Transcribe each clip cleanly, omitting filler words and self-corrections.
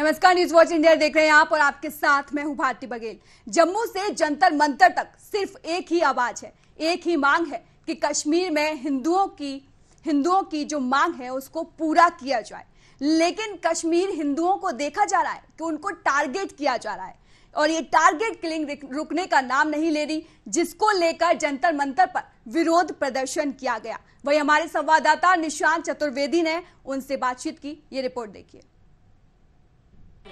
नमस्कार, news watch India देख रहे हैं आप और आपके साथ मैं हूं भारती बघेल। जम्मू से जंतर मंतर तक सिर्फ एक ही आवाज है, एक ही मांग है कि कश्मीर में हिंदुओं की जो मांग है उसको पूरा किया जाए। लेकिन कश्मीर हिंदुओं को देखा जा रहा है कि उनको टारगेट किया जा रहा है और ये टारगेट किलिंग रुकने का नाम नहीं ले रही, जिसको लेकर जंतर मंतर पर विरोध प्रदर्शन किया गया। वही हमारे संवाददाता निशांत चतुर्वेदी ने उनसे बातचीत की, ये रिपोर्ट देखिए।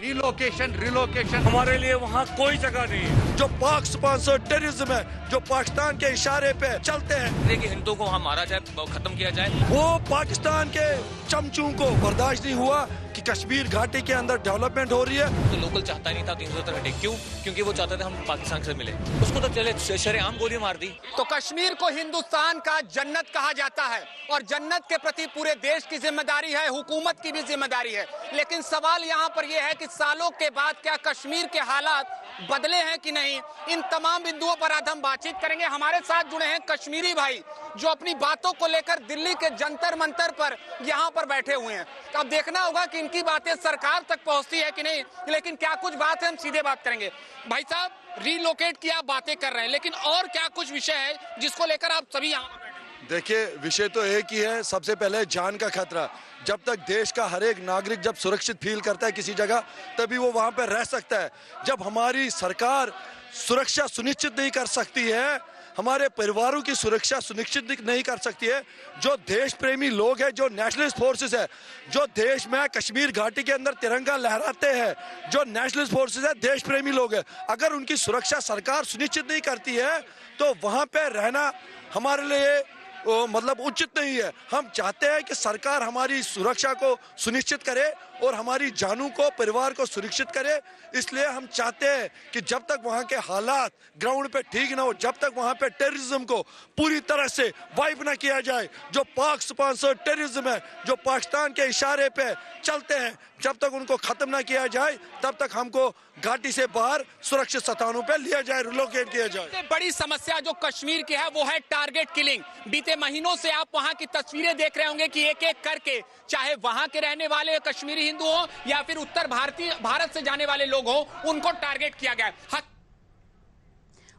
रिलोकेशन हमारे लिए वहाँ कोई जगह नहीं है। जो पाक स्पॉन्सर्ड टेररिज्म है, जो पाकिस्तान के इशारे पे चलते हैं, देखिए हिंदुओं को वहाँ मारा जाए, खत्म किया जाए, वो पाकिस्तान के चमचों को बर्दाश्त नहीं हुआ कि कश्मीर घाटी के अंदर डेवलपमेंट हो रही है। तो लोकल चाहता नहीं था 370 हटे। क्यों? क्योंकि वो चाहते थे हम पाकिस्तान से मिले। उसको तो चले शरेआम गोली मार दी। तो कश्मीर को हिंदुस्तान का जन्नत कहा जाता है और जन्नत के प्रति पूरे देश की जिम्मेदारी है, हुकूमत की भी जिम्मेदारी है। लेकिन सवाल यहाँ पर यह है कि सालों के बाद क्या कश्मीर के हालात बदले हैं कि नहीं? इन तमाम बिंदुओं पर आज हम बातचीत करेंगे। हमारे साथ जुड़े हैं कश्मीरी भाई जो अपनी बातों को लेकर दिल्ली के जंतर मंतर पर यहाँ पर बैठे हुए हैं। अब देखना होगा कि इनकी बातें सरकार तक पहुंचती है कि नहीं, लेकिन क्या कुछ बात है, हम सीधे बात करेंगे। भाई साहब, रीलोकेट की आप बातें कर रहे हैं, लेकिन और क्या कुछ विषय है जिसको लेकर आप सभी यहाँ पर? देखिए, विषय तो एक ही है। सबसे पहले जान का खतरा। जब तक देश का हर एक नागरिक जब सुरक्षित फील करता है किसी जगह, तभी वो वहां पर रह सकता है। जब हमारी सरकार सुरक्षा सुनिश्चित नहीं कर सकती है, हमारे परिवारों की सुरक्षा सुनिश्चित नहीं कर सकती है, जो देश प्रेमी लोग हैं, जो नेशनलिस्ट फोर्सेस है, जो देश में कश्मीर घाटी के अंदर तिरंगा लहराते हैं, जो नेशनलिस्ट फोर्सेस है, देश प्रेमी लोग हैं, अगर उनकी सुरक्षा सरकार सुनिश्चित नहीं करती है तो वहां पर रहना हमारे लिए मतलब उचित नहीं है। हम चाहते हैं कि सरकार हमारी सुरक्षा को सुनिश्चित करे और हमारी जानों को, परिवार को सुरक्षित करे। इसलिए हम चाहते हैं कि जब तक वहाँ के हालात ग्राउंड पे ठीक ना हो, जब तक वहाँ पे टेररिज्म को पूरी तरह से वाइप ना किया जाए, जो पाक स्पॉन्सर्ड टेररिज्म है, जो पाकिस्तान के इशारे पे चलते हैं, जब तक उनको खत्म ना किया जाए, तब तक हमको घाटी से बाहर सुरक्षित स्थानों पे लिया जाए, रिलोकेट किया जाए। सबसे बड़ी समस्या जो कश्मीर की है वो है टारगेट किलिंग। बीते महीनों से आप वहां की तस्वीरें देख रहे होंगे कि एक एक करके, चाहे वहां के रहने वाले कश्मीरी हिंदू हो या फिर उत्तर भारत से जाने वाले लोग हो, उनको टारगेट किया गया है।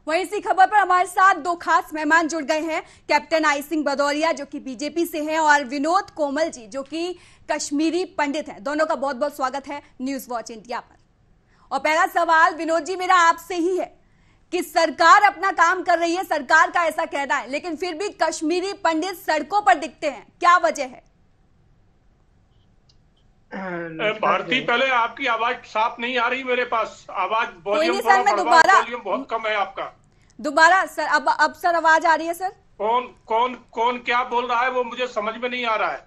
वहीं इसी खबर पर हमारे साथ दो खास मेहमान जुड़ गए हैं। कैप्टन आई सिंह भदौरिया जो कि बीजेपी से हैं और विनोद कोमल जी जो कि कश्मीरी पंडित हैं। दोनों का बहुत बहुत स्वागत है न्यूज वॉच इंडिया पर। और पहला सवाल विनोद जी मेरा आपसे ही है कि सरकार अपना काम कर रही है, सरकार का ऐसा कहना है, लेकिन फिर भी कश्मीरी पंडित सड़कों पर दिखते हैं, क्या वजह है? भारती, पहले आपकी आवाज साफ नहीं आ रही मेरे पास। आवाज वॉल्यूम सर, मैं दोबारा, वॉल्यूम बहुत कम है आपका। दोबारा सर, अब सर आवाज आ रही है? सर कौन क्या बोल रहा है वो मुझे समझ में नहीं आ रहा है।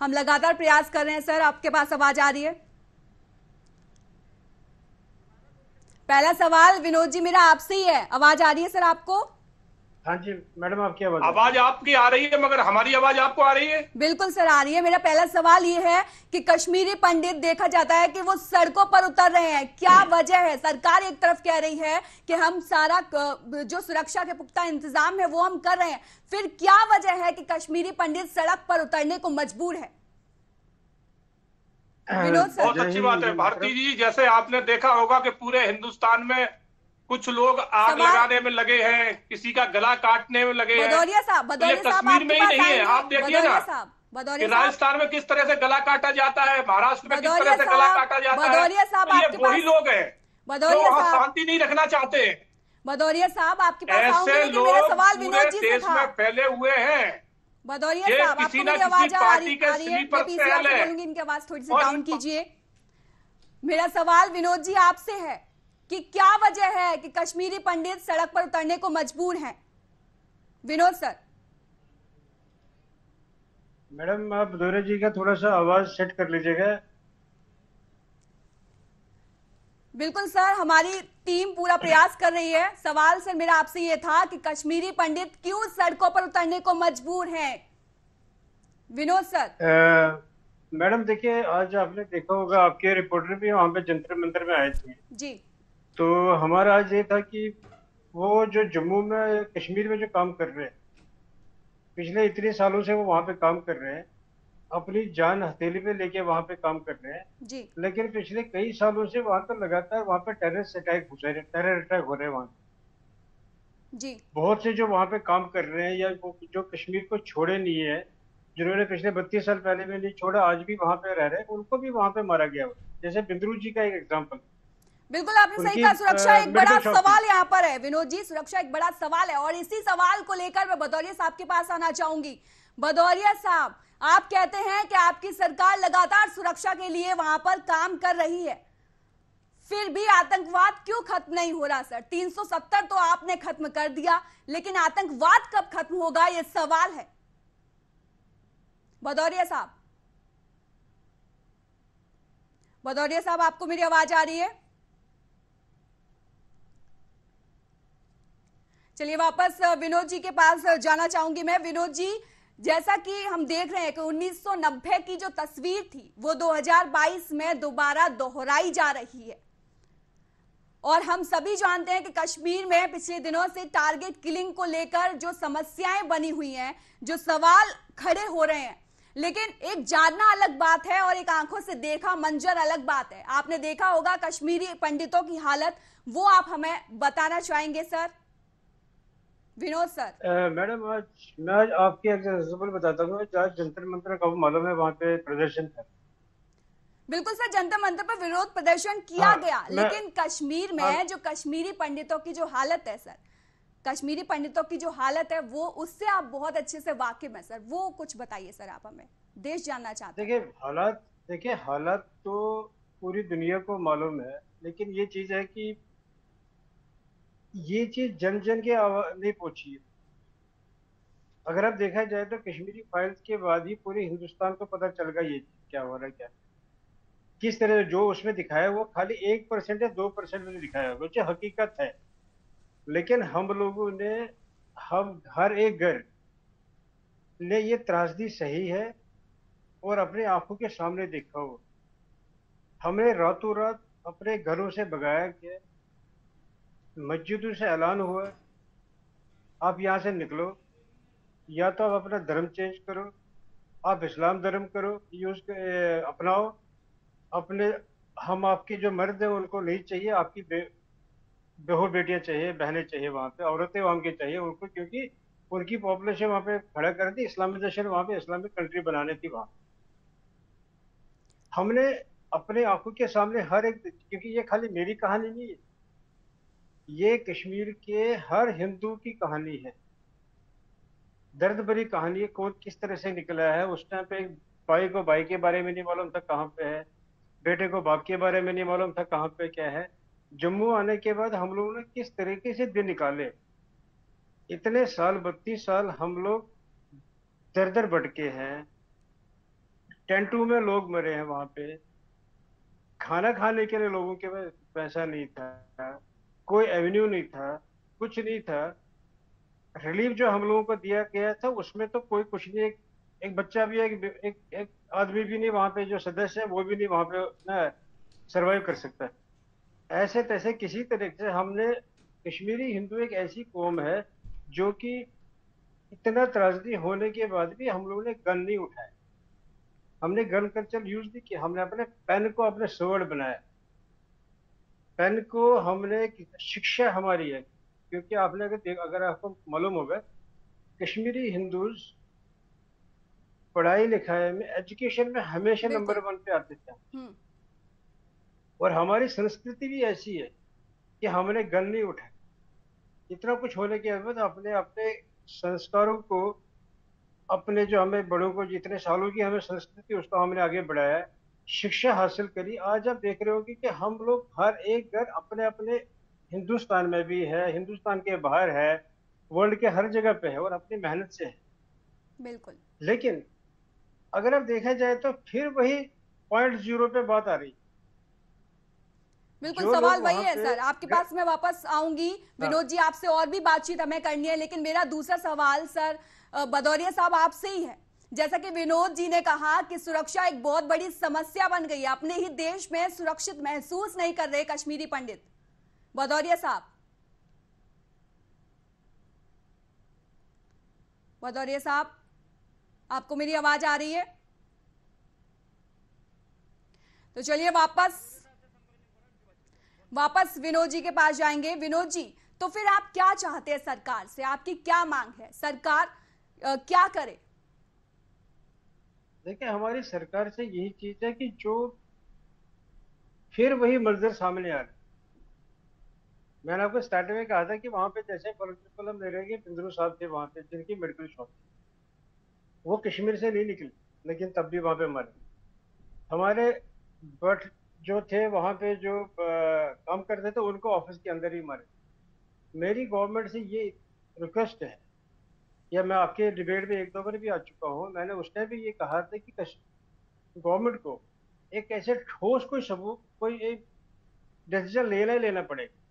हम लगातार प्रयास कर रहे हैं सर, आपके पास आवाज आ रही है? पहला सवाल विनोद जी मेरा आपसे ही है, आवाज आ रही है सर आपको? हाँ जी मैडम, आपकी आवाज आपकी आ रही है, मगर हमारी आवाज आपको आ रही है? बिल्कुल सर आ रही है। मेरा पहला सवाल ये है कि कश्मीरी पंडित देखा जाता है कि वो सड़कों पर उतर रहे हैं, क्या वजह है? सरकार एक तरफ कह रही है कि हम सारा जो सुरक्षा के पुख्ता इंतजाम है वो हम कर रहे हैं, फिर क्या वजह है कि कश्मीरी पंडित सड़क पर उतरने को मजबूर है? विनोद सर। बहुत अच्छी बात है भारती जी। जैसे आपने देखा होगा कि पूरे हिंदुस्तान में कुछ लोग आग लगाने में लगे हैं, किसी का गला काटने में लगे हैं। भदौरिया साहब, कश्मीर में ही नहीं है, आप देखिए ना कि राजस्थान में किस तरह से गला काटा जाता है, महाराष्ट्र में किस तरह से गला काटा जाता है। ये वही लोग हैं जो वहाँ शांति नहीं रखना चाहते। भदौरिया साहब आपके पास ऐसे लोग पूरे देश में फैले हुए हैं। भदौरिया साहब आपको मेरी आवाज आ रही है? इनकी आवाज थोड़ी सी डाउन कीजिए। मेरा सवाल विनोद जी आपसे है कि क्या वजह है कि कश्मीरी पंडित सड़क पर उतरने को मजबूर हैं? विनोद सर। मैडम, आप भदौरिया जी का थोड़ा सा आवाज सेट कर लीजिएगा। बिल्कुल सर, हमारी टीम पूरा प्रयास कर रही है। सवाल सर मेरा आपसे ये था कि कश्मीरी पंडित क्यों सड़कों पर उतरने को मजबूर हैं? विनोद सर। मैडम देखिए, आज आपने देखा होगा, आपके रिपोर्टर भी वहां पे जंतर मंतर में आए थे जी। तो हमारा आज ये था कि वो जो जम्मू में, कश्मीर में जो काम कर रहे हैं, पिछले इतने सालों से वो वहां पे काम कर रहे हैं, अपनी जान हथेली पे लेके वहां पे काम कर रहे हैं जी। लेकिन पिछले कई सालों से वहां पर लगातार वहां पे टेररिस्ट अटैक हो रहे हैं वहां। जी। बहुत से जो वहां पे काम कर रहे हैं या वो जो कश्मीर को छोड़े नहीं है, जिन्होंने पिछले 32 साल पहले में नहीं छोड़ा, आज भी वहां पे रह रहे हैं, उनको भी वहां पे मारा गया। जैसे बिंद्रू जी का एक एग्जाम्पल। बिल्कुल आपने सही उनकी कहा, सुरक्षा एक बड़ा मेडिकल शॉप सवाल यहाँ पर है विनोद जी, सुरक्षा एक बड़ा सवाल है और इसी सवाल को लेकर मैं भदौरिया साहब के पास आना चाहूंगी। भदौरिया साहब, आप कहते हैं कि आपकी सरकार लगातार सुरक्षा के लिए वहां पर काम कर रही है, फिर भी आतंकवाद क्यों खत्म नहीं हो रहा सर? 370 तो आपने खत्म कर दिया, लेकिन आतंकवाद कब खत्म होगा, यह सवाल है। भदौरिया साहब, भदौरिया साहब, आपको मेरी आवाज आ रही है? चलिए वापस विनोद जी के पास जाना चाहूंगी मैं। विनोद जी, जैसा कि हम देख रहे हैं कि 1990 की जो तस्वीर थी वो 2022 में दोबारा दोहराई जा रही है और हम सभी जानते हैं कि कश्मीर में पिछले दिनों से टारगेट किलिंग को लेकर जो समस्याएं बनी हुई हैं, जो सवाल खड़े हो रहे हैं, लेकिन एक जानना अलग बात है और एक आंखों से देखा मंजर अलग बात है। आपने देखा होगा कश्मीरी पंडितों की हालत, वो आप हमें बताना चाहेंगे सर? विनोद सर। मैडम, आज आपके एग्जाम्पल बताता हूँ। आज जंतर मंतर का मालूम है, वहां पे प्रदर्शन था। बिल्कुल सर, जंतर मंतर पर विरोध प्रदर्शन किया गया, लेकिन कश्मीर में जो कश्मीरी पंडितों की जो हालत है सर, कश्मीरी पंडितों की जो हालत है वो, उससे आप बहुत अच्छे से वाकिफ हैं सर, वो कुछ बताइए सर, आप हमें, देश जानना चाहते हैं। देखिए हालात तो पूरी दुनिया को मालूम है, लेकिन ये चीज है कि ये चीज जन जन के नहीं पहुंची है। अगर आप देखा जाए तो कश्मीरी फाइल्स के बाद ही पूरे हिंदुस्तान को पता चल गया ये क्या हो रहा है, क्या किस तरह जो उसमें दिखाया वो खाली 1% या 2% में दिखाया होगा, जो हकीकत है। लेकिन हम लोगों ने, हम हर एक घर ने ये त्रासदी सही है और अपने आंखों के सामने देखा हो। हमें रातों रात अपने घरों से भगाया गया, मस्जिदों से ऐलान हुआ आप यहाँ से निकलो, या तो आप अपना धर्म चेंज करो, आप इस्लाम धर्म करो, यूज अपनाओ अपने, हम आपकी जो मर्द है उनको नहीं चाहिए, आपकी बहू बेटियां चाहिए, बहनें चाहिए, वहां पे औरतें वहां की चाहिए उनको, क्योंकि उनकी पॉपुलेशन वहां पे खड़ा कर दी, इस्लामाइजेशन वहां पे, इस्लामिक कंट्री बनाने थी वहां। हमने अपने आंखों के सामने हर एक, क्योंकि ये खाली मेरी कहानी नहीं है, ये कश्मीर के हर हिंदू की कहानी है, दर्द भरी कहानी है। कौन किस तरह से निकला है। उस टाइम पे भाई को भाई के बारे में नहीं मालूम था कहाँ पे है, बेटे को बाप के बारे में नहीं मालूम था कहाँ पे क्या है। जम्मू आने के बाद हम लोगों ने किस तरीके से दिन निकाले, इतने साल 32 साल हम लोग दर दर भटके हैं, टेंटू में लोग मरे हैं वहां पे, खाना खाने के लिए लोगों के पास पैसा नहीं था, कोई एवेन्यू नहीं था, कुछ नहीं था। रिलीफ जो हम लोगों को दिया गया था उसमें तो कोई कुछ नहीं, एक बच्चा भी, एक आदमी भी नहीं वहां पे, जो सदस्य है वो भी नहीं वहां पे ना सरवाइव कर सकता। ऐसे तैसे किसी तरीके से हमने, कश्मीरी हिंदू एक ऐसी कौम है जो कि इतना त्रासदी होने के बाद भी हम लोगों ने गन नहीं उठाया, हमने गन कल्चर यूज नहीं किया, हमने अपने पेन को अपने स्वॉर्ड बनाया। पेन को हमने, शिक्षा हमारी है, क्योंकि आपने अगर आपको मालूम होगा कश्मीरी हिंदूज पढ़ाई लिखाई में, एजुकेशन में हमेशा नंबर 1 पे आते थे। और हमारी संस्कृति भी ऐसी है कि हमने गन नहीं उठाई। इतना कुछ होने के बाद अपने अपने संस्कारों को, अपने जो हमें बड़ों को, जितने सालों की हमें संस्कृति उसको हमने आगे बढ़ाया, शिक्षा हासिल करी। आज आप देख रहे हो कि हम लोग हर एक घर अपने अपने, हिंदुस्तान में भी है, हिंदुस्तान के बाहर है, वर्ल्ड के हर जगह पे है और अपनी मेहनत से है। बिल्कुल। लेकिन अगर आप देखा जाए तो फिर वही 0.0 पे बात आ रही। बिल्कुल, सवाल वही है सर, आपके पास मैं वापस आऊंगी विनोद जी, आपसे और भी बातचीत हमें करनी है, लेकिन मेरा दूसरा सवाल सर भदौरिया साहब आपसे ही है। जैसा कि विनोद जी ने कहा कि सुरक्षा एक बहुत बड़ी समस्या बन गई है, अपने ही देश में सुरक्षित महसूस नहीं कर रहे कश्मीरी पंडित। भदौरिया साहब, भदौरिया साहब, आपको मेरी आवाज आ रही है? तो चलिए वापस विनोद जी के पास जाएंगे। विनोद जी, तो फिर आप क्या चाहते हैं सरकार से, आपकी क्या मांग है, सरकार क्या करे? देखिए, हमारी सरकार से यही चीज है कि जो फिर वही मंजर सामने आ रहा है। मैंने आपको स्टार्टिंग में कहा था कि वहां पे जैसे फॉर एग्जाम्पल हम ले रहे हैं कि पिंजरू साहब थे वहां पे, जिनकी मेडिकल शॉप थी, वो कश्मीर से नहीं निकले, लेकिन तब भी वहां पे मरे। हमारे बट जो थे वहां पे जो काम करते थे, उनको ऑफिस के अंदर ही मारे। मेरी गवर्नमेंट से ये रिक्वेस्ट है, या मैं आपके डिबेट में एक दो बार भी आ चुका हूँ, मैंने उस टाइम भी ये कहा था कि गवर्नमेंट को एक ऐसे ठोस कोई सबूत, कोई एक डिसीजन लेना पड़ेगा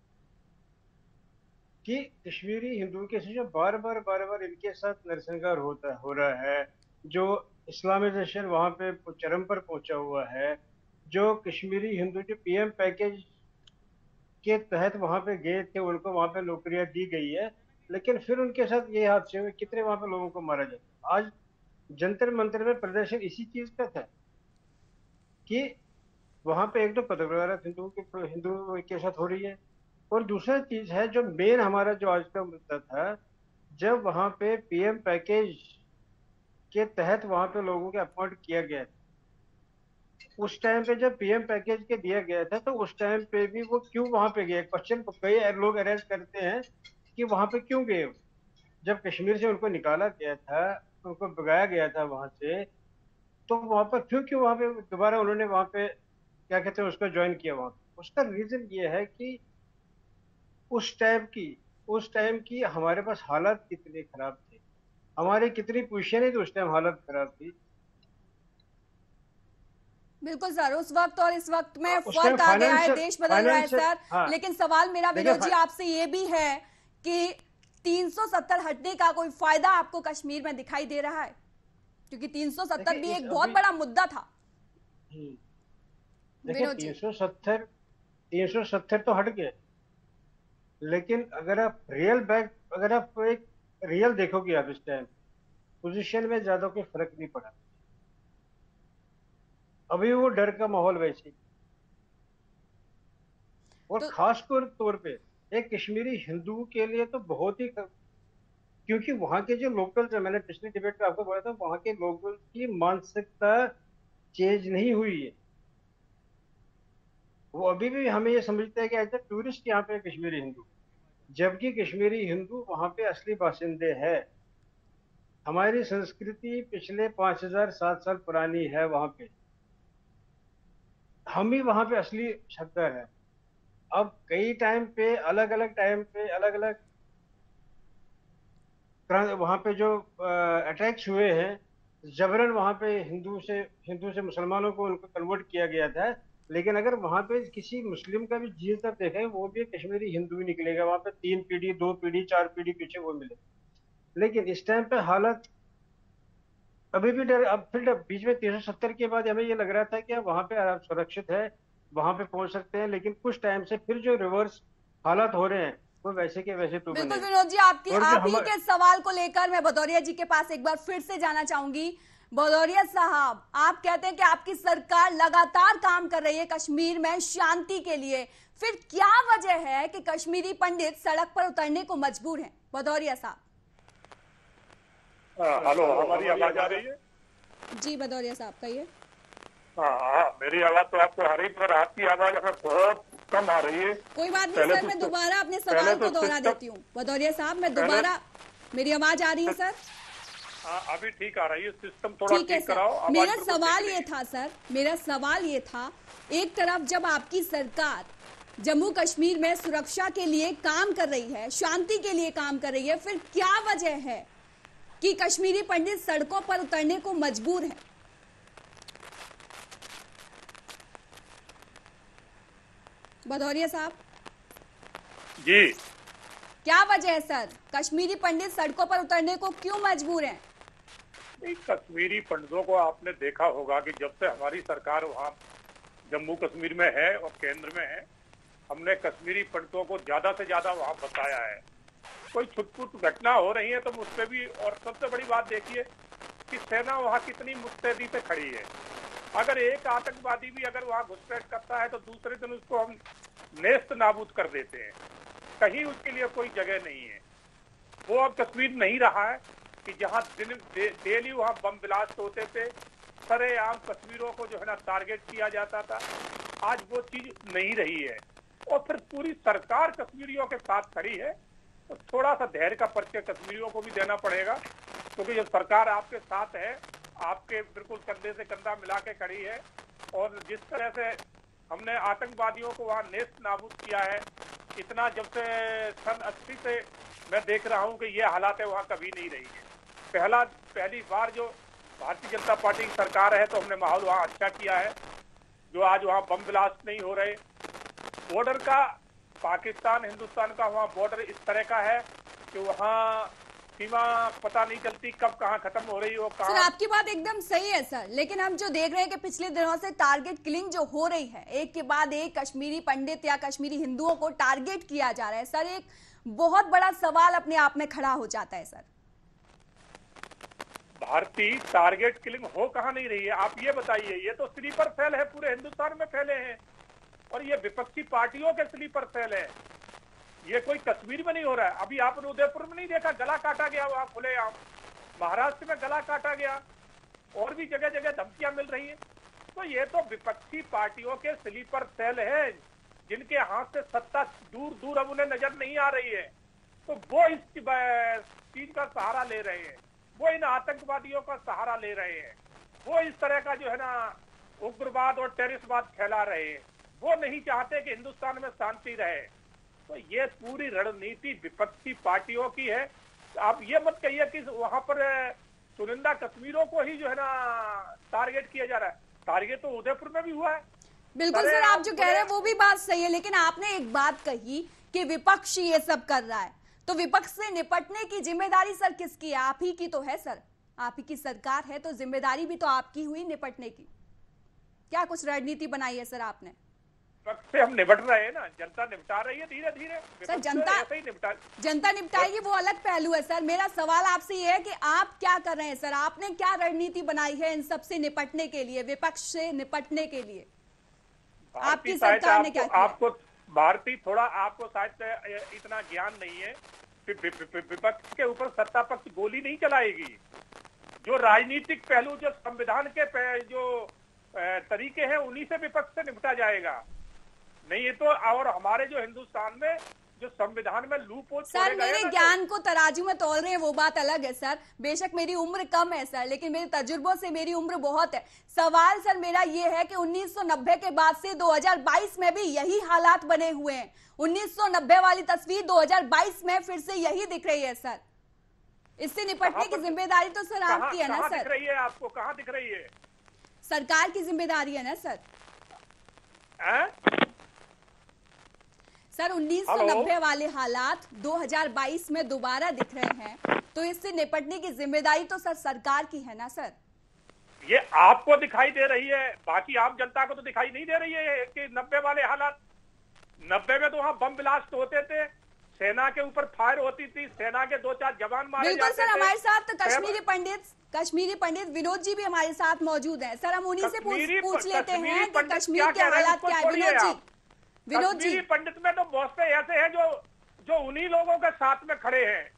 कि कश्मीरी हिंदुओं के साथ जो बार बार इनके साथ नरसंहार हो रहा है, जो इस्लामाइजेशन वहां पे चरम पर पहुंचा हुआ है, जो कश्मीरी हिंदू जो पीएम पैकेज के तहत वहां पे गए थे, उनको वहां पे नौकरियां दी गई है, लेकिन फिर उनके साथ ये हादसे हुए, कितने वहां पे लोगों को मारा जाता। आज जंतर मंतर में प्रदर्शन इसी चीज का था कि वहां पे एक तो पत्रकार हिंदू के साथ हो रही है, और दूसरा चीज है जो मेन हमारा जो आज का मुद्दा था, जब वहां पे पीएम पैकेज के तहत वहां पे लोगों को अपॉइंट किया गया, उस टाइम पे जब पीएम पैकेज के दिया गया था, तो उस टाइम पे भी वो क्यों वहां पे गए? क्वेश्चन कई लोग अरेस्ट करते हैं कि वहां पे क्यों गए। जब कश्मीर से उनको निकाला गया था, उनको भगाया गया था वहां से, तो वहां पर क्यों वहां पे दोबारा उन्होंने वहां पे क्या कहते हैं उसको ज्वाइन किया वहां? उसका रीजन ये है कि उस टाइम की हमारे पास हालात कितने खराब थे, हमारी कितनी पोजीशन है तो उस टाइम हालत खराब थी। बिल्कुल सर, उस वक्त और इस वक्त में फर्क आ गया है, देश बदल रहा है सर। हाँ। लेकिन सवाल मेरा विनोद जी आपसे ये भी है कि 370 हटने का कोई फायदा आपको कश्मीर में दिखाई दे रहा है? क्योंकि 370 भी एक बहुत बड़ा मुद्दा था। देखिए, 370 तो हट गए, लेकिन अगर आप एक रियल देखोगे, आप इस टाइम पोजीशन में ज्यादा कोई फर्क नहीं पड़ा। अभी वो डर का माहौल वैसे, और तो खास तौर पे एक कश्मीरी हिंदू के लिए तो बहुत ही, क्योंकि वहां के जो लोकल, जो मैंने पिछले डिबेट में आपको बोला था, वहां के लोगों की मानसिकता चेंज नहीं हुई है। वो अभी भी हमें ये समझते हैं कि एज ए टूरिस्ट यहाँ पे कश्मीरी हिंदू, जबकि कश्मीरी हिंदू वहां पे असली बासिंदे हैं। हमारी संस्कृति पिछले 5000-7 साल पुरानी है वहां पे, हम ही वहां पे असली शक्कर है। अब कई टाइम पे अलग अलग वहां पे जो अटैक्स हुए हैं, जबरन वहां पे हिंदू से मुसलमानों को उनको कन्वर्ट किया गया था, लेकिन अगर वहां पे किसी मुस्लिम का भी जीन तक देखें, वो भी कश्मीरी हिंदू ही निकलेगा। वहां पे 3 पीढ़ी 2 पीढ़ी 4 पीढ़ी पीछे वो मिले। लेकिन इस टाइम पे हालत अभी भी डर, अब फिर बीच में 370 के बाद हमें ये लग रहा था कि वहां पे आप सुरक्षित है, वहां पे पहुंच सकते हैं, लेकिन कुछ टाइम से फिर जो रिवर्स हालात हो रहे हैं वो वैसे के वैसे तो बिल्कुल विनोद जी, आप ही के सवाल को लेकर मैं भदौरिया जी के पास एक बार फिर से जाना चाहूंगी। भदौरिया साहब, आप कहते हैं कि आपकी सरकार लगातार काम कर रही है कश्मीर में शांति के लिए, फिर क्या वजह है कि कश्मीरी पंडित सड़क पर उतरने को मजबूर हैं? भदौरिया साहब। हेलो, हमारी आवाज आ रही है? जी भदौरिया साहब कहिए। हाँ, मेरी आवाज तो आपको आ रही, पर आपकी आवाज बहुत कम आ रही है। कोई बात नहीं सर, मैं दोबारा अपने सवाल को दोहरा देती हूँ। भदौरिया साहब, मैं दोबारा, मेरी आवाज आ रही है सर? अभी ठीक आ रही है, सिस्टम थोड़ा ठीक कराओ। मेरा सवाल ये था सर, मेरा सवाल ये था, एक तरफ जब आपकी सरकार जम्मू कश्मीर में सुरक्षा के लिए काम कर रही है, शांति के लिए काम कर रही है, फिर क्या वजह है कि कश्मीरी पंडित सड़कों पर उतरने को मजबूर हैं? भदौरिया साहब जी, क्या वजह है सर, कश्मीरी पंडित सड़कों पर उतरने को क्यों मजबूर हैं? कश्मीरी पंडितों को आपने देखा होगा कि जब से हमारी सरकार वहाँ जम्मू कश्मीर में है और केंद्र में है, हमने कश्मीरी पंडितों को ज्यादा से ज्यादा वहाँ बताया है। कोई छुटपुट घटना हो रही है तो उस पर भी, और सबसे बड़ी बात देखिए कि सेना वहाँ कितनी मुस्तैदी से खड़ी है। अगर एक आतंकवादी भी अगर वहां घुसपैठ करता है तो दूसरे दिन उसको हम नेस्त नाबूद कर देते हैं। कहीं उसके लिए कोई जगह नहीं है। वो अब कश्मीर नहीं रहा है कि जहां डेली वहां बम ब्लास्ट होते थे, सरेआम कश्मीरों को जो है ना टारगेट किया जाता था। आज वो चीज नहीं रही है और फिर पूरी सरकार कश्मीरियों के साथ खड़ी है। तो थोड़ा सा धैर्य का परिचय कश्मीरियों को भी देना पड़ेगा, क्योंकि जब सरकार आपके साथ है, आपके बिल्कुल कंधे से कंधा मिला के खड़ी है, और जिस तरह से हमने आतंकवादियों को वहां नेस्त नाबूद किया है, इतना जब से सन 80 से मैं देख रहा हूं कि ये हालात है वहां कभी नहीं रही है। पहली बार जो भारतीय जनता पार्टी की सरकार है तो हमने माहौल वहां अच्छा किया है, जो आज वहां बम ब्लास्ट नहीं हो रहे। बॉर्डर का पाकिस्तान हिंदुस्तान का वहां बॉर्डर इस तरह का है कि वहां सीमा पता नहीं चलती कब कहां खत्म हो रही हो। सर आपकी बात एकदम सही है सर, लेकिन हम जो देख रहे हैं कि पिछले दिनों से टारगेट किलिंग जो हो रही है, एक के बाद एक कश्मीरी पंडित या कश्मीरी हिंदुओं को टारगेट किया जा रहा है सर, एक बहुत बड़ा सवाल अपने आप में खड़ा हो जाता है सर। भारतीय टारगेट किलिंग हो कहां नहीं रही है, आप ये बताइए। ये तो स्लीपर सेल है, पूरे हिंदुस्तान में फैले हैं, और ये विपक्षी पार्टियों के स्लीपर सेल है। ये कोई कश्मीर में नहीं हो रहा है। अभी आपने उदयपुर में नहीं देखा, गला काटा गया वहां खुलेआम। महाराष्ट्र में गला काटा गया, और भी जगह जगह धमकियां मिल रही है। तो ये तो विपक्षी पार्टियों के स्लीपर सेल है, जिनके हाथ से सत्ता दूर दूर अब उन्हें नजर नहीं आ रही है। तो वो इस चीज का सहारा ले रहे हैं, वो इन आतंकवादियों का सहारा ले रहे हैं, वो इस तरह का जो है ना उग्रवाद और टेररिस्टवाद फैला रहे हैं। वो नहीं चाहते कि हिंदुस्तान में शांति रहे। तो ये पूरी रणनीति विपक्षी पार्टियों की है। आप ये मत कहिए कि वहां पर चुनिंदा कश्मीरों को ही जो है ना टारगेट किया जा रहा है। टारगेट तो उदयपुर में भी हुआ है। बिल्कुल सर, आप जो कह रहे हैं वो भी बात सही है, लेकिन आपने एक बात कही कि विपक्ष ये सब कर रहा है, तो विपक्ष से निपटने की जिम्मेदारी सर किसकी है? आप ही की तो है सर, आप ही की सरकार है, तो जिम्मेदारी भी तो आपकी हुई निपटने की। क्या कुछ रणनीति बनाई है सर आपने? विपक्ष से हम निपट रहे हैं ना, जनता निपटा रही है धीरे धीरे। सर जनता निपटाएगी वो अलग पहलू है सर। मेरा सवाल आपसे ये है कि आप क्या कर रहे हैं सर, आपने क्या रणनीति बनाई है इन सब से निपटने के लिए, विपक्ष से निपटने के लिए? आपकी सरकार ने क्या किया? आपको भारतीय थोड़ा आपको शायद इतना ज्ञान नहीं है। विपक्ष के ऊपर सत्ता पक्ष गोली नहीं चलाएगी। जो राजनीतिक पहलू, जो संविधान के जो तरीके हैं, उन्हीं से विपक्ष से निपटा जाएगा। नहीं ये तो, और हमारे जो हिंदुस्तान में जो संविधान में लूप होल सर, मेरे ज्ञान को तराजू में तोल रहे हैं वो बात अलग है सर। बेशक मेरी उम्र कम है सर, लेकिन मेरे तजुर्बों से मेरी उम्र बहुत है। सवाल सर मेरा ये है कि 1990 के बाद से 2022 में भी यही हालात बने हुए हैं। 1990 वाली तस्वीर 2022 में फिर से यही दिख रही है सर। इससे निपटने की जिम्मेदारी तो सर आपकी है ना सर। दिख रही है आपको? कहाँ दिख रही है? सरकार की जिम्मेदारी है ना सर। सर 1990 वाले हालात 2022 में दोबारा दिख रहे हैं, तो इससे निपटने की जिम्मेदारी तो सर सरकार की है ना सर। ये आपको दिखाई दे रही है, बाकी आम जनता को तो दिखाई नहीं दे रही है कि 90 वाले हालात। 90 में तो वहां बम ब्लास्ट होते थे, सेना के ऊपर फायर होती थी, सेना के 2-4 जवान मारे जाते थे। बिल्कुल सर, हमारे साथ तो कश्मीरी पंडित विनोद जी भी हमारे साथ मौजूद हैं। सर हम उन्हीं से पूछ लेते हैं कि कश्मीर के हालात क्या है। विनोद जी, पंडित में तो बहुत से ऐसे हैं जो उन्हीं लोगों के साथ में खड़े हैं।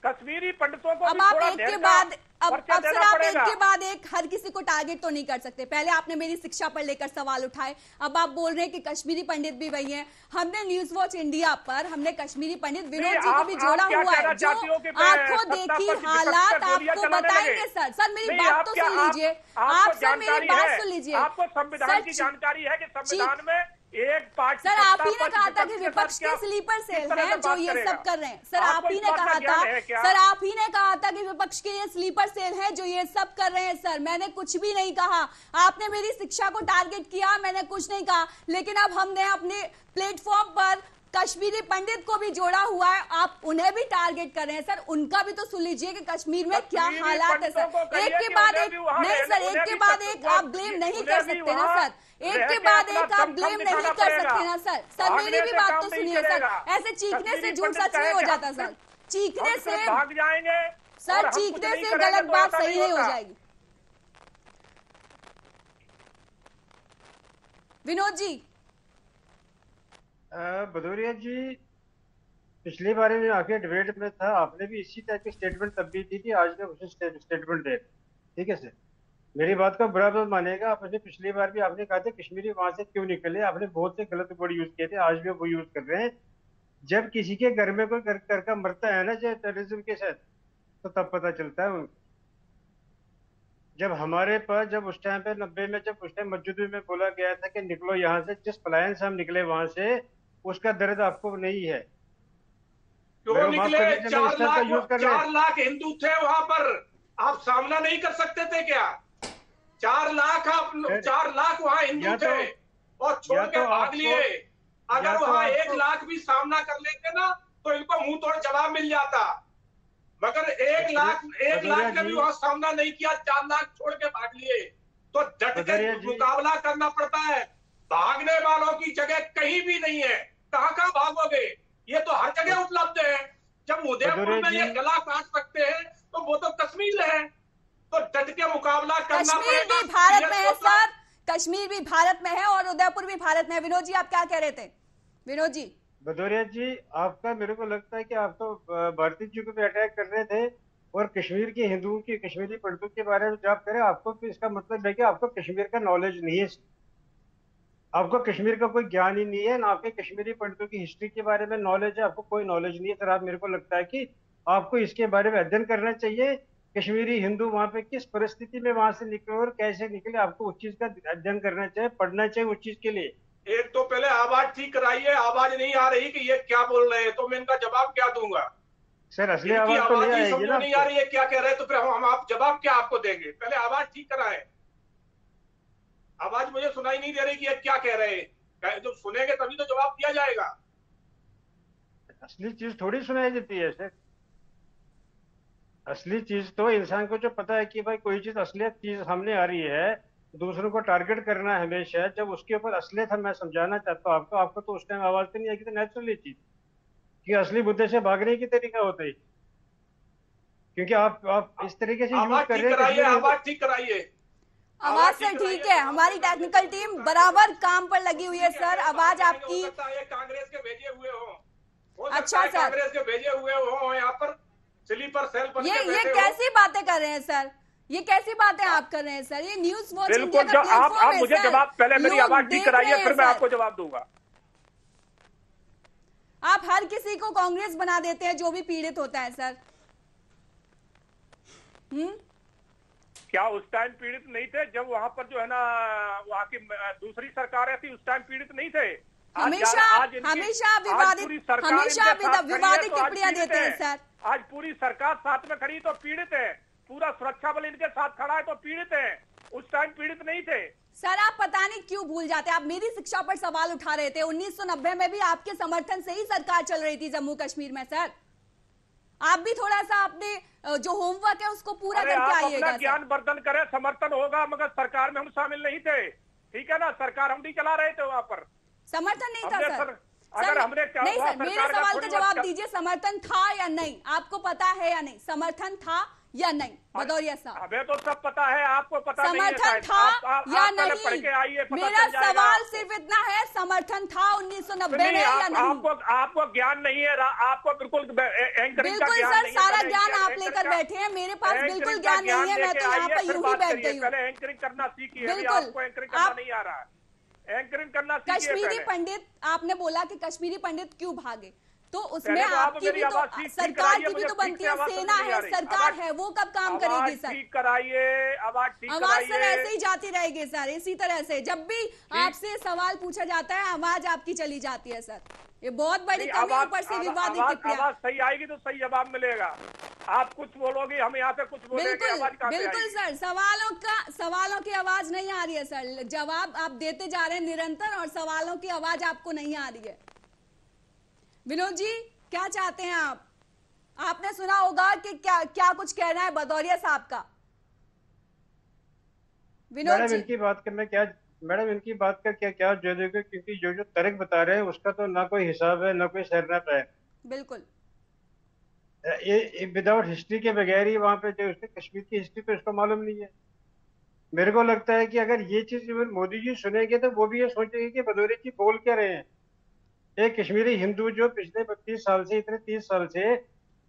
कश्मीरी पंडितों को अब आप एक के बाद सर आप एक के बाद एक हर किसी को टारगेट तो नहीं कर सकते। पहले आपने मेरी शिक्षा पर लेकर सवाल उठाए, अब आप बोल रहे हैं कि कश्मीरी पंडित भी वही हैं। हमने न्यूज वॉच इंडिया पर हमने कश्मीरी पंडित विनोद जी को भी जोड़ा हुआ है, जो आंखों देखी हालात आपको बताएंगे सर। सर मेरी बात तो सुन लीजिए, आप सर मेरी बात सुन लीजिए। आपको संविधान की जानकारी है कि संविधान में एक पार्टी, सर आप ही ने कहा था कि विपक्ष के स्लीपर सेल हैं जो ये सब कर रहे हैं। सर आप ही ने कहा था, सर आप ही ने कहा था कि विपक्ष के ये स्लीपर सेल हैं जो ये सब कर रहे हैं। सर मैंने कुछ भी नहीं कहा, आपने मेरी शिक्षा को टारगेट किया, मैंने कुछ नहीं कहा। लेकिन अब हमने अपने प्लेटफॉर्म पर कश्मीरी पंडित को भी जोड़ा हुआ है, आप उन्हें भी टारगेट कर रहे हैं। सर उनका भी तो सुन लीजिए कि कश्मीर में क्या हालात है सर। एक के बाद एक नहीं सर, एक के बाद एक आप ब्लेम नहीं कर सकते ना सर, एक के बाद एक आप ब्लेम नहीं कर सकते ना सर। सर मेरी भी बात तो सुनिए सर, ऐसे चीखने से झूठ सच नहीं हो जाता सर। चीखने से भाग जाएंगे सर, चीखने से गलत बात सही नहीं हो जाएगी। विनोद जी। भदौरिया जी, पिछली बार में आके डिबेट में था, आपने भी इसी टाइप की स्टेटमेंट तब भी दी थी, आज भी उसी स्टेटमेंट दे। ठीक है सर, मेरी बात को बुरा मत मानिएगा। आपने पिछली बार भी आपने कहा था कश्मीरी वहां से क्यों निकले, आपने बहुत से गलत वर्ड यूज किए थे, आज भी वो यूज कर रहे हैं। जब किसी के घर में कोई कर का मरता है ना, जो टेररिज्म के साथ, तो तब पता चलता है उनको। जब हमारे पास, जब उस टाइम पे 90 में, जब उस टाइम मस्जिद में बोला गया था कि निकलो यहाँ से, जिस पलायन से हम निकले वहां से, उसका दर्द आपको नहीं है। क्यों निकले? 4 लाख हिंदू थे वहां पर, आप सामना नहीं कर सकते थे क्या? 4 लाख, आप 4 लाख वहां हिंदू थे और छोड़ के भाग लिए। अगर वहां 1 लाख भी सामना कर लेते ना, तो इनको मुंह तोड़ जवाब मिल जाता। मगर 1 लाख ने भी वहां सामना नहीं किया, 4 लाख छोड़ के भाग लिए। तो डट के मुकाबला करना पड़ता है। भागने वालों की जगह कहीं भी नहीं है। कहां भागोगे? ये तो हर जगह उपलब्ध है। जब उदयपुर में ये गला काट सकते हैं, तो वो तो कश्मीर है। तो डट के मुकाबला करना पड़ेगा। कश्मीर भी भारत में है सर, कश्मीर भी भारत में है और उदयपुर भी भारत में है। विनोद जी, आप क्या कह रहे थे? विनोद जी। भदौरिया जी, आपका, मेरे को लगता है कि आप तो भारतीय जी को भी अटैक कर रहे थे, और कश्मीर के हिंदुओं की, कश्मीरी पंडितों के बारे में जब करें, आपको तो इसका मतलब है कि आपको कश्मीर का नॉलेज नहीं है, आपको कश्मीर का कोई ज्ञान ही नहीं है ना, आपके कश्मीरी पंडितों की हिस्ट्री के बारे में नॉलेज है, आपको कोई नॉलेज नहीं है सर। आप, मेरे को लगता है कि आपको इसके बारे में अध्ययन करना चाहिए। कश्मीरी हिंदू वहां पे किस परिस्थिति में वहां से निकले और कैसे निकले, आपको उस चीज का अध्ययन करना चाहिए, पढ़ना चाहिए उस चीज के लिए। एक तो पहले आवाज ठीक कराइए, आवाज नहीं आ रही कि ये क्या बोल रहे हैं, तो मैं इनका जवाब क्या दूंगा? सर, असली आवाज तो नहीं आएगी ना, नहीं आ रही है क्या कह रहे हैं, तो फिर हम आप जवाब क्या आपको देंगे? पहले आवाज ठीक कराएं। आवाज मुझे सुनाई नहीं दे रही कि ये क्या कह रहे हैं। जब सुनेंगे तभी तो जवाब दिया जाएगा। असली चीज थोड़ी सुनाई देती है सर। असली चीज तो इंसान को जो पता है कि भाई कोई चीज असलियत चीज सामने आ रही है, दूसरों को टारगेट करना है हमेशा। जब उसके ऊपर असलियत है, मैं समझाना चाहता हूँ आपको तो उस टाइम आवाज तो नहीं आएगी, तो नेचुरली चीज कि असली मुद्दे से भागने की तरीका होता है, क्योंकि आप इस तरीके से यूज कर रहे हैं। आवाज ठीक कराइए। आवाज सर ठीक है, हमारी टेक्निकल टीम बराबर काम पर लगी हुई है सर। आवाज आपकी कांग्रेस के भेजे हुए हो। अच्छा सर, कांग्रेस के भेजे हुए हो यहाँ पर स्लीपर सेल पर। ये कैसी बातें कर रहे हैं सर? ये कैसी बातें आप कर रहे हैं सर? ये न्यूज वॉच इंडिया का प्लेटफॉर्म है। आप मुझे जवाब, पहले मेरी आवाज ठीक कराइए, फिर मैं आपको जवाब दूंगा। आप हर किसी को कांग्रेस बना देते हैं जो भी पीड़ित होता है सर। क्या उस टाइम पीड़ित नहीं थे जब वहां पर जो है ना, वहां की दूसरी सरकारें थी, उस टाइम पीड़ित नहीं थे? हमेशा विवादित टिप्पणियां देते हैं सर। आज पूरी सरकार साथ में खड़ी तो पीड़ित है, पूरा सुरक्षा बल इनके साथ खड़ा है तो पीड़ित है। उस टाइम पीड़ित नहीं थे सर। आप पता नहीं क्यों भूल जाते हैं, आप मेरी शिक्षा पर सवाल उठा रहे थे। 1990 में भी आपके समर्थन से ही सरकार चल रही थी जम्मू कश्मीर में सर। आप भी थोड़ा सा अपने जो होमवर्क है उसको पूरा करके आइएगा। ज्ञान वर्धन करें, समर्थन होगा, मगर सरकार में हम शामिल नहीं थे। ठीक है ना, सरकार हम नहीं चला रहे थे वहां पर, समर्थन नहीं था सर। अगर हमने नहीं सर, मेरे सवाल का जवाब दीजिए, समर्थन था या नहीं? आपको पता है या नहीं, समर्थन था या नहीं भदौरिया साहब? हमें तो सब पता है, आपको पता नहीं है। समर्थन था या नहीं? मेरा सवाल सिर्फ इतना है, समर्थन था 1990 में या नहीं? आपको ज्ञान नहीं है, आपको बिल्कुल सर, सारा ज्ञान आप लेकर बैठे हैं, मेरे पास बिल्कुल ज्ञान नहीं है। मैं तो यहाँ पर यूं ही बैठ गई हूँ। पहले एंकरिंग करना सीखिए। बिल्कुल, एंकरिंग करना नहीं आ रहा है, एंकरिंग करना सीखिए। कश्मीरी पंडित, आपने बोला कि कश्मीरी पंडित क्यों भागे, तो उसमें आपकी भी तो, सरकार की भी तो बनती है, सेना है, सरकार है, वो कब काम करेगी सर? ठीक कराइए, आवाज सर ऐसे ही जाती रहेगी सर, इसी तरह से जब भी आपसे सवाल पूछा जाता है आवाज आपकी चली जाती है सर। ये बहुत बड़ी कमी, ऊपर से विवादित टिप्पणियां। आवाज सही आएगी तो सही जवाब मिलेगा। आप कुछ बोलोगे, हम यहाँ पे कुछ बोलेंगे, बिल्कुल सर, सवालों की आवाज नहीं आ रही है सर। जवाब आप देते जा रहे हैं निरंतर और सवालों की आवाज आपको नहीं आ रही है। विनोद जी, क्या चाहते हैं आप? आपने सुना होगा कि क्या कुछ कहना है भदौरिया साहब का। विनोद जी, इनकी बात करना क्या, मैडम इनकी बात का क्या जो, क्योंकि जो तर्क बता रहे हैं उसका तो ना कोई हिसाब है, ना कोई सरनाप है। बिल्कुल, ये विदाउट हिस्ट्री के बगैर ही वहां पे जो उसने कश्मीर की हिस्ट्री पे उसको मालूम नहीं है। मेरे को लगता है कि अगर ये चीज मोदी जी सुनेंगे तो वो भी ये सोचेंगे कि भदौरिया जी बोल क्या रहे हैं। एक कश्मीरी हिंदू जो पिछले 32 साल से, इतने 30 साल से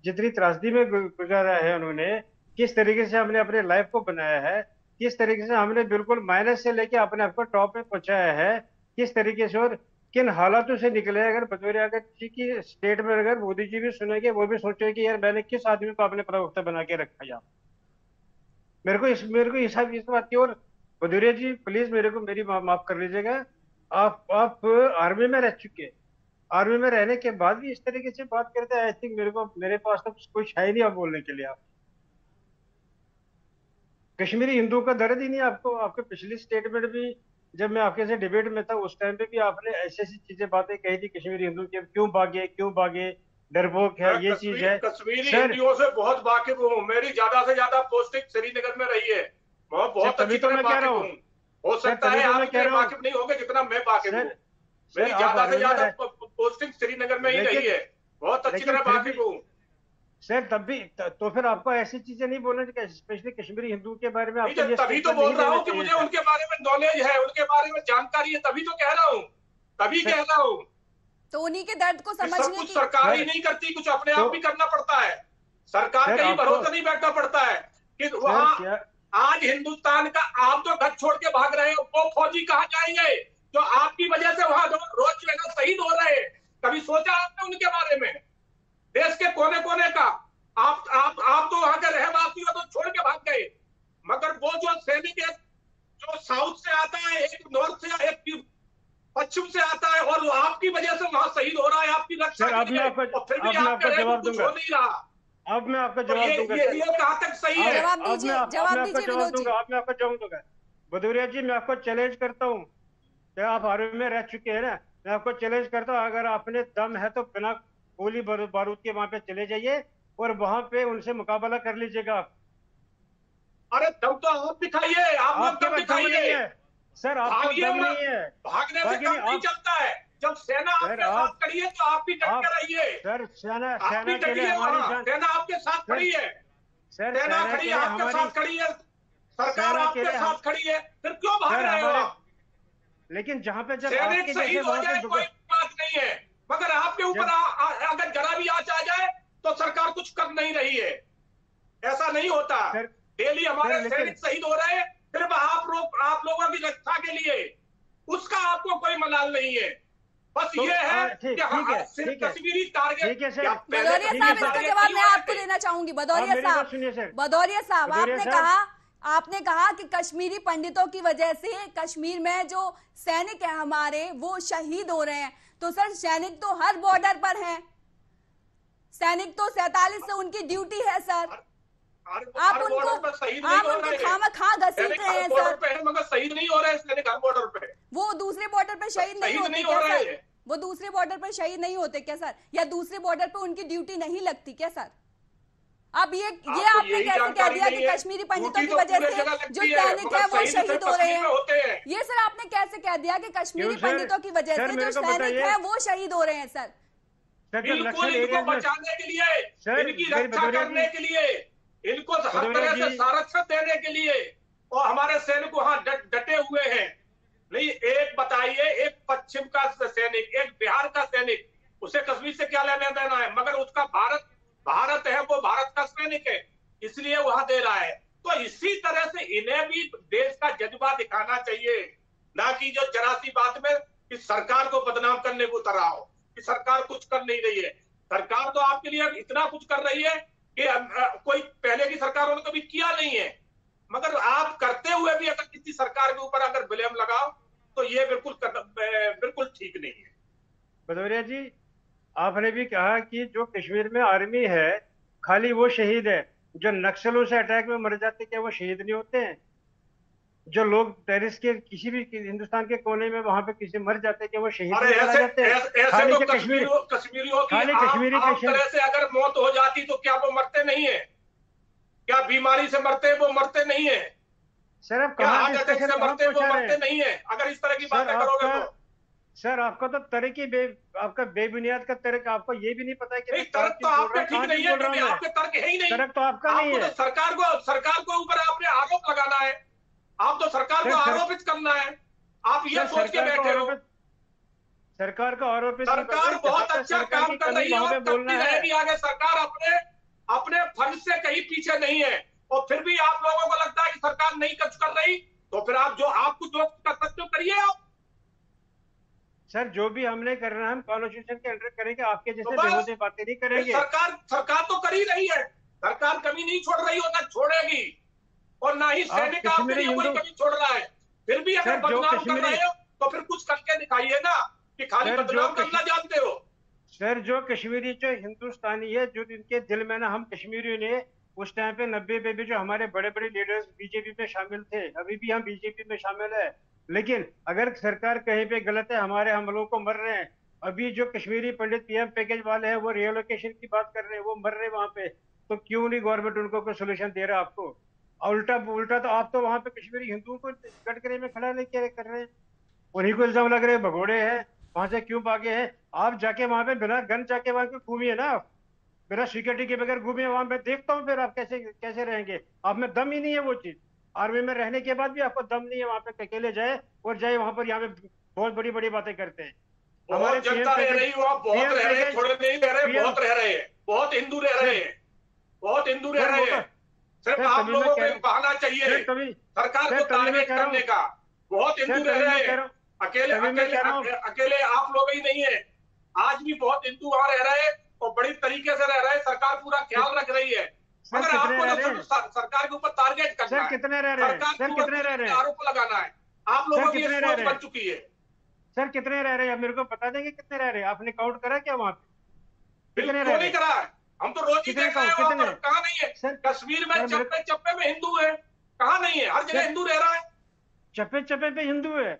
जितनी त्रासदी में गुजारा है उन्होंने, किस तरीके से हमने अपने लाइफ को बनाया है, किस तरीके से हमने बिल्कुल माइनस से लेके अपने आप को टॉप पे पहुंचाया है, किस तरीके से और किन हालातों से निकले। अगर भदौरिया अगर जी की स्टेट में अगर मोदी जी भी सुनेंगे, वो भी सोचेंगे कि यार मैंने किस आदमी को अपने प्रवक्ता बना के रखा यार। मेरे को इस बात की। और भदौरिया जी प्लीज मेरे को मेरी माफ कर लीजिएगा, आप आर्मी में रह चुके हैं, आर्मी में रहने के बाद भी इस तरीके से बात करते हैं। आई थिंक मेरे पास तो कुछ है ही नहीं आप बोलने के लिए। आप कश्मीरी हिंदुओं का दर्द ही नहीं आपको। आपके पिछली स्टेटमेंट भी जब मैं आपके से डिबेट में था उस टाइम पे भी आपने ऐसी ऐसी चीजें बातें कही थी, कश्मीरी हिंदू के क्यों भागे, डरपोक है, ये चीज है। कश्मीरी हिंदुओं से बहुत वाकिफ हूँ, मेरी ज्यादा से ज्यादा पोस्टिंग श्रीनगर में रही है, मैं बहुत अच्छी तरह वाकिफ हूँ। हो सकता है आप इतने वाकिफ नहीं होंगे जितना मैं वाकिफ हूँ। मेरी ज्यादा से ज्यादा पोस्टिंग श्रीनगर में ही रही है, बहुत अच्छी तरह वाकिफ हूँ सर। तब भी तो फिर आपको ऐसी चीजें नहीं बोलना चाहिए, स्पेशली कश्मीरी हिंदू के बारे में। तभी तो बोल रहा हूँ कि मुझे उनके बारे में नॉलेज है, उनके बारे में जानकारी है, तभी तो कह रहा हूँ, तभी कह रहा हूँ। तो उन्हीं के दर्द को समझने सब कुछ सरकार ही नहीं करती, कुछ अपने आप भी करना पड़ता है। सरकार कहीं भरोसा नहीं बैठना पड़ता है कि वहाँ आज हिंदुस्तान का आप तो घर छोड़ के भाग रहे हो, वो फौजी कहाँ जाएंगे जो आपकी वजह से वहां रोज जो है ना शहीद हो रहे हैं। कभी सोचा आपने उनके बारे में? देश के कोने कोने का आप तो वहां के रहवासी हो तो छोड़ के भाग गए, मगर वो जो सैनिक है जो साउथ से आता है, एक नॉर्थ से, एक पश्चिम से आता है और आपकी वजह से वहां शहीद हो रहा है आपकी रक्षा के लिए, और फिर भी आपके रहे कुछ हो नहीं रहा। अब मैं आपका जवाब दूंगा। ये कहाँ तक सही है? जवाब दीजिए विनोद जी। अब मैं आपका जवाब दूंगा। भदौरिया जी मैं आपको चैलेंज करता हूँ, आप आर्मी में रह चुके हैं ना, मैं आपको चैलेंज करता हूँ, अगर आपने दम है तो बिना गोली बारूद के वहां पे चले जाइए और वहां पे उनसे मुकाबला कर लीजिएगा आप। अरे दम तो आप दिखाइए, आप लोग दम दिखाइए सर। आपको दम नहीं है, भागने से काम नहीं चलता है। जब सेना आपके साथ खड़ी है तो आप भी डट के रहिए सर। सेना के लिए हमारी सेना आपके साथ खड़ी है, सेना खड़ी है, आपके साथ खड़ी है, सरकार आपके साथ खड़ी है, फिर क्यों भाग रहे हो आप? लेकिन जहाँ पे जब सैनिक शहीद हो जाए कोई बात नहीं है, मगर आपके ऊपर अगर जरा भी आँच आ जाए तो सरकार कुछ कर नहीं रही है। ऐसा नहीं होता। डेली हमारे सैनिक शहीद हो रहे हैं, सिर्फ आप लोगों की रक्षा के लिए, उसका आपको कोई मलाल नहीं है। बस ये है कि सिर्फ कश्मीरी टारगेट। भदौरिया साहब इसका जवाब मैं आपको देना चाहूंगी। भदौरिया साहब आपने कहा कि कश्मीरी पंडितों की वजह से कश्मीर में जो सैनिक है हमारे वो शहीद हो रहे हैं। तो सर सैनिक तो हर बॉर्डर पर हैं, सैनिक तो 47 से उनकी ड्यूटी है सर। आप उनको खामखा घसीट रहे हैं सर। मगर शहीद नहीं हो रहे हैं सैनिक हर बॉर्डर पे। वो दूसरे बॉर्डर पे शहीद नहीं होते क्या सर? वो दूसरे बॉर्डर पर शहीद नहीं होते क्या सर? या दूसरे बॉर्डर पे उनकी ड्यूटी नहीं लगती क्या सर? अब ये आपने कैसे कह दिया कि कश्मीरी पंडितों की वजह से जो सैनिक है वो शहीद हो रहे हैं? ये सर आपने कैसे कह दिया कि कश्मीरी पंडितों की वजह से जो सैनिक है वो शहीद हो रहे हैं सर? बिल्कुल, इनको बचाने के लिए, इनकी रक्षा करने के लिए, इनको हर तरह से संरक्षण देने के लिए, और हमारे सैनिक वहां डटे हुए हैं। नहीं, एक बताइए, एक पश्चिम का सैनिक, एक बिहार का सैनिक, उसे कश्मीर से क्या लेना देना है? मगर उसका भारत है, वो भारत का सैनिक है, इसलिए वहां दे रहा है। तो इसी तरह से इन्हें भी देश का जज्बा दिखाना चाहिए, ना कि जो जरा सी बात में कि सरकार को बदनाम करने को उतरा हो कि सरकार कुछ कर नहीं रही है। सरकार तो आपके लिए इतना कुछ कर रही है कि कोई पहले की सरकारों ने कभी किया नहीं है, मगर आप करते हुए भी अगर किसी सरकार के ऊपर अगर ब्लेम लगाओ तो ये बिल्कुल ठीक नहीं है। भदौरिया जी आपने भी कहा कि जो कश्मीर में आर्मी है खाली वो शहीद है, जो नक्सलों से अटैक में मर जाते क्या वो शहीद नहीं होते हैं? जो लोग टेरिस के किसी भी हिंदुस्तान के कोने में वहां पे किसी मर जाते क्या वो शहीद नहीं जाते हैं? खाली तो कश्मीरियों की तरह से अगर मौत हो जाती तो क्या वो मरते नहीं है? क्या बीमारी से मरते हैं? वो मरते नहीं है। सर आप हार्ट अटैक से मरते वो मरते नहीं है। अगर इस तरह की बातें करोगे तो सर आपका तो आपका बेबुनियाद का तर्क, आपको ये भी नहीं पता कि तर्क तो आपका ठीक नहीं है, क्योंकि आपके तर्क है ही नहीं। तर्क तो आपका नहीं है। सरकार को ऊपर आपने आरोप लगाना है आप तो सरकार को आरोपित करना है, आप ये सोच के बैठे हो। सरकार का आरोपित, सरकार बहुत अच्छा काम कर रही है और करती रहेगी आगे। सरकार अपने फर्ज से कहीं पीछे नहीं है, और फिर भी आप लोगों को लगता है कि सरकार नहीं कुछ कर रही, तो फिर आप जो कर सकते हो करिए आप। सर जो भी हमने करना है हम कॉन्स्टिट्यूशन के अंडर करेंगे, आपके जैसे बेहूदे बातें नहीं करेंगे। सरकार तो कर ही रही है, सरकार कमी नहीं छोड़ रही हो, ना छोड़ेगी, और ना ही सैनिक आपके लिए कोई कमी छोड़ रहा है। फिर भी अगर बदनाम कर रहे हो तो फिर कुछ करके दिखाइए ना, कि खाली बदनाम करना जानते हो। सर जो कश्मीरी जो हिंदुस्तानी है, जो इनके दिल में ना हम कश्मीरी ने उस टाइम पे 90 पे भी जो हमारे बड़े बड़े लीडर्स बीजेपी में शामिल थे, अभी भी हम बीजेपी में शामिल है, लेकिन अगर सरकार कहीं पे गलत है, हमारे हम लोगों को मर रहे हैं। अभी जो कश्मीरी पंडित पीएम पैकेज वाले हैं वो रिलोकेशन की बात कर रहे हैं, वो मर रहे हैं वहां पे, तो क्यों नहीं गवर्नमेंट उनको कोई सोल्यूशन दे रहा है आपको? उल्टा तो आप तो वहां पे कश्मीरी हिंदुओं को कटघरे में खड़ा नहीं कर रहे हैं, उन्हीं को इल्जाम लग रहे हैं भगोड़े हैं, वहां से क्यों भागे हैं? आप जाके वहां पे बिना गन जाके वहां पे घूमिए ना, बिना सिक्योरिटी के बगैर घूमिए वहां पे, देखता हूँ फिर आप कैसे रहेंगे। आप में दम ही नहीं है वो चीज, आर्मी में रहने के बाद भी आपको दम नहीं है वहां पे अकेले जाए और जाए वहां पर, यहाँ पे बहुत बड़ी बड़ी बातें करते हैं। हमारे जनता रह रही हो, आप बहुत रह रहे हैं, थोड़े नहीं रह रहे, बहुत रह रहे हैं, बहुत हिंदू रह रहे हैं, बहुत हिंदू रह रहे हैं। सिर्फ आप लोगों को बहाना चाहिए सरकार को टारगेट करने का। बहुत हिंदू रह रहे हैं, अकेले आप लोग ही नहीं है, आज भी बहुत हिंदू वहां रह रहे हैं और बड़ी तरीके से रह रहे हैं। सरकार पूरा ख्याल रख रही है, मगर आपको तो सरकार के ऊपर टारगेट करना है, कितने रह रहे हैं? सर कितने रह रहे हैं? आरोप लगाना है, आप लोगों की सोच बन चुकी है। सर कितने रह रहे हैं? मेरे को बता देंगे कितने रह रहे हैं? आपने काउंट करा क्या वहां पे? बिल्कुल नहीं करा है, हम तो रोज ही देख रहे हैं वहां पर। कहाँ नहीं है? कश्मीर में चप्पे चप्पे में हिंदू है, कहाँ नहीं है? हर जगह हिंदू रह रहा है, चप्पे चप्पे पे हिंदू है,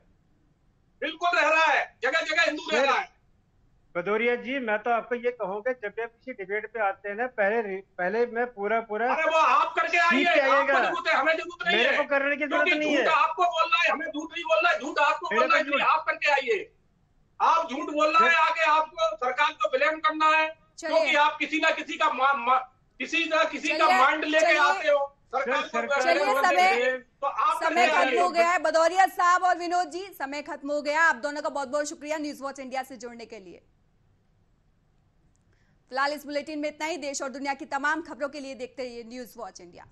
बिल्कुल रह रहा है, जगह जगह हिंदू रह रहा है। भदौरिया जी मैं तो आपको ये कहूंगा, जब भी आप किसी डिबेट पे आते हैं ना, पहले मैं पूरा अरे वो आप करके आइए, आपको जरूरत है, हमें जरूरत नहीं है, मेरे को करने की जरूरत नहीं है। झूठ आपको बोलना है, हमें झूठ नहीं बोलना है, झूठ आपको बोलना है, आप करके आइए। आप झूठ बोलना है, आगे आपको सरकार को ब्लेम करना है, क्योंकि आप किसी ना किसी का माइंड लेके आते हो। चलिए समय खत्म हो गया है। भदौरिया साहब और विनोद जी समय खत्म हो गया। आप दोनों का बहुत बहुत शुक्रिया न्यूज वॉच इंडिया से जुड़ने के लिए। फिलहाल इस बुलेटिन में इतना ही। देश और दुनिया की तमाम खबरों के लिए देखते रहिए न्यूज वॉच इंडिया।